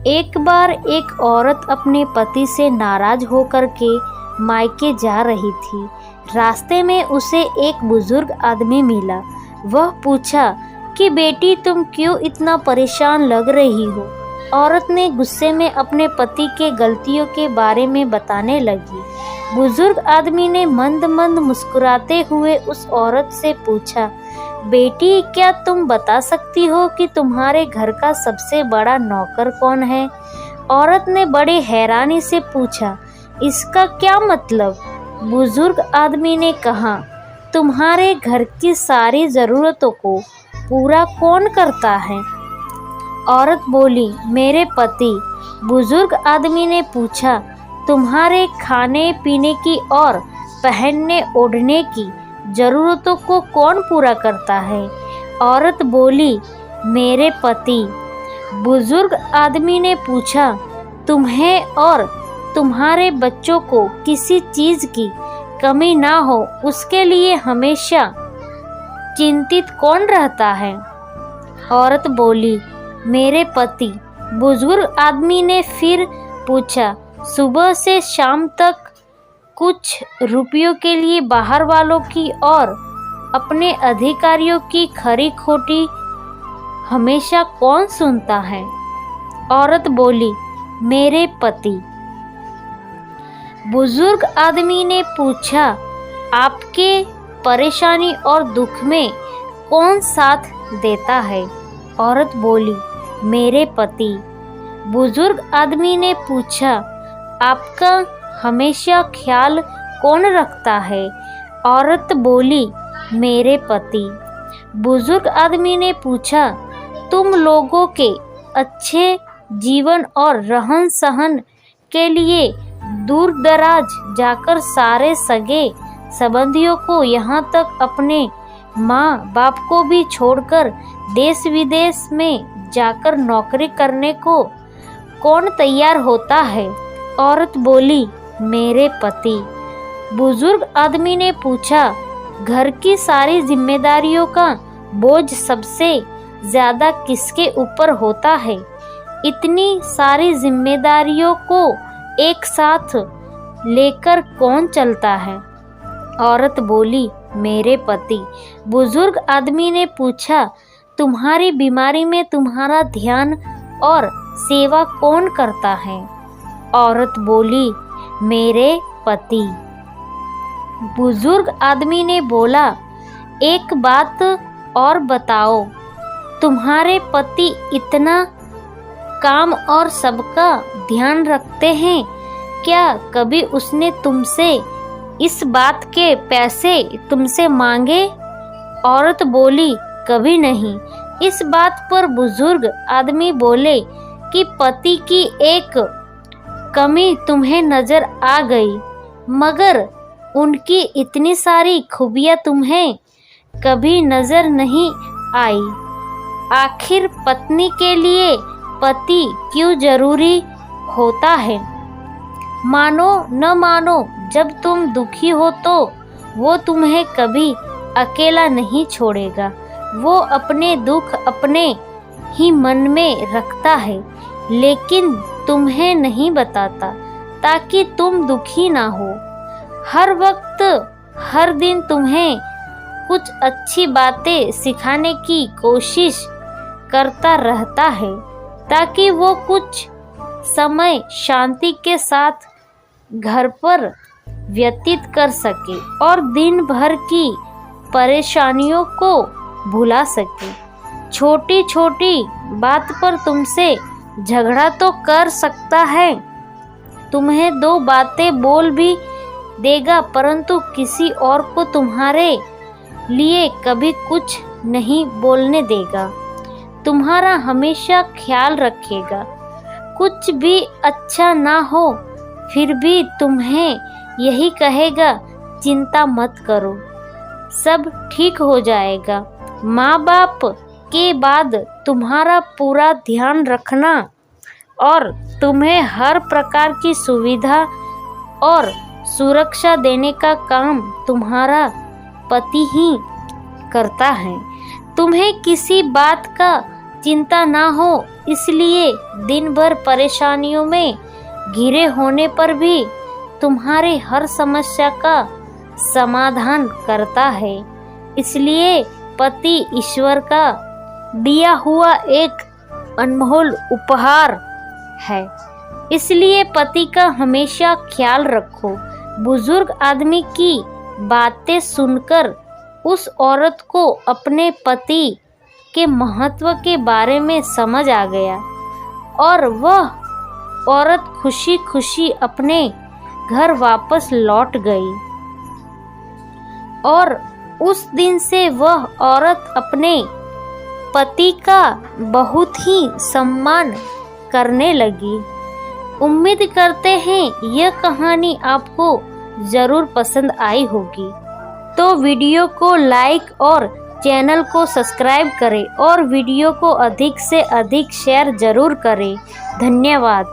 एक बार एक औरत अपने पति से नाराज होकर के मायके जा रही थी। रास्ते में उसे एक बुजुर्ग आदमी मिला। वह पूछा कि बेटी, तुम क्यों इतना परेशान लग रही हो? औरत ने गुस्से में अपने पति के गलतियों के बारे में बताने लगी। बुजुर्ग आदमी ने मंद मंद मुस्कुराते हुए उस औरत से पूछा, बेटी, क्या तुम बता सकती हो कि तुम्हारे घर का सबसे बड़ा नौकर कौन है? औरत ने बड़े हैरानी से पूछा, इसका क्या मतलब? बुजुर्ग आदमी ने कहा, तुम्हारे घर की सारी ज़रूरतों को पूरा कौन करता है? औरत बोली, मेरे पति। बुजुर्ग आदमी ने पूछा, तुम्हारे खाने पीने की और पहनने ओढ़ने की ज़रूरतों को कौन पूरा करता है? औरत बोली, मेरे पति। बुजुर्ग आदमी ने पूछा, तुम्हें और तुम्हारे बच्चों को किसी चीज़ की कमी ना हो, उसके लिए हमेशा चिंतित कौन रहता है? औरत बोली, मेरे पति। बुजुर्ग आदमी ने फिर पूछा, सुबह से शाम तक कुछ रुपयों के लिए बाहर वालों की और अपने अधिकारियों की खरी खोटी हमेशा कौन सुनता है? औरत बोली, मेरे पति। बुजुर्ग आदमी ने पूछा, आपके परेशानी और दुख में कौन साथ देता है? औरत बोली, मेरे पति। बुजुर्ग आदमी ने पूछा, आपका हमेशा ख्याल कौन रखता है? औरत बोली, मेरे पति। बुजुर्ग आदमी ने पूछा, तुम लोगों के अच्छे जीवन और रहन सहन के लिए दूर दराज जाकर सारे सगे संबंधियों को यहाँ तक अपने माँ बाप को भी छोड़कर देश विदेश में जाकर नौकरी करने को कौन तैयार होता है? औरत बोली, मेरे पति। बुजुर्ग आदमी ने पूछा, घर की सारी जिम्मेदारियों का बोझ सबसे ज़्यादा किसके ऊपर होता है? इतनी सारी जिम्मेदारियों को एक साथ लेकर कौन चलता है? औरत बोली, मेरे पति। बुजुर्ग आदमी ने पूछा, तुम्हारी बीमारी में तुम्हारा ध्यान और सेवा कौन करता है? औरत बोली, मेरे पति। बुजुर्ग आदमी ने बोला, एक बात और बताओ, तुम्हारे पति इतना काम और सबका ध्यान रखते हैं, क्या कभी उसने तुमसे इस बात के पैसे तुमसे मांगे? औरत बोली, कभी नहीं। इस बात पर बुजुर्ग आदमी बोले कि पति की एक कमी तुम्हें नजर आ गई, मगर उनकी इतनी सारी खूबियाँ तुम्हें कभी नजर नहीं आई। आखिर पत्नी के लिए पति क्यों जरूरी होता है? मानो न मानो, जब तुम दुखी हो तो वो तुम्हें कभी अकेला नहीं छोड़ेगा। वो अपने दुख अपने ही मन में रखता है, लेकिन तुम्हें नहीं बताता ताकि तुम दुखी ना हो। हर वक्त हर दिन तुम्हें कुछ अच्छी बातें सिखाने की कोशिश करता रहता है ताकि वो कुछ समय शांति के साथ घर पर व्यतीत कर सके और दिन भर की परेशानियों को भुला सके। छोटी छोटी बात पर तुमसे झगड़ा तो कर सकता है, तुम्हें दो बातें बोल भी देगा, परंतु किसी और को तुम्हारे लिए कभी कुछ नहीं बोलने देगा। तुम्हारा हमेशा ख्याल रखेगा। कुछ भी अच्छा ना हो फिर भी तुम्हें यही कहेगा, चिंता मत करो, सब ठीक हो जाएगा। माँ बाप के बाद तुम्हारा पूरा ध्यान रखना और तुम्हें हर प्रकार की सुविधा और सुरक्षा देने का काम तुम्हारा पति ही करता है। तुम्हें किसी बात का चिंता ना हो, इसलिए दिन भर परेशानियों में घिरे होने पर भी तुम्हारी हर समस्या का समाधान करता है। इसलिए पति ईश्वर का दिया हुआ एक अनमोल उपहार है, इसलिए पति का हमेशा ख्याल रखो। बुजुर्ग आदमी की बातें सुनकर उस औरत को अपने पति के महत्व के बारे में समझ आ गया और वह औरत खुशी खुशी अपने घर वापस लौट गई और उस दिन से वह औरत अपने पति का बहुत ही सम्मान करने लगी। उम्मीद करते हैं यह कहानी आपको ज़रूर पसंद आई होगी। तो वीडियो को लाइक और चैनल को सब्सक्राइब करें और वीडियो को अधिक से अधिक शेयर ज़रूर करें। धन्यवाद।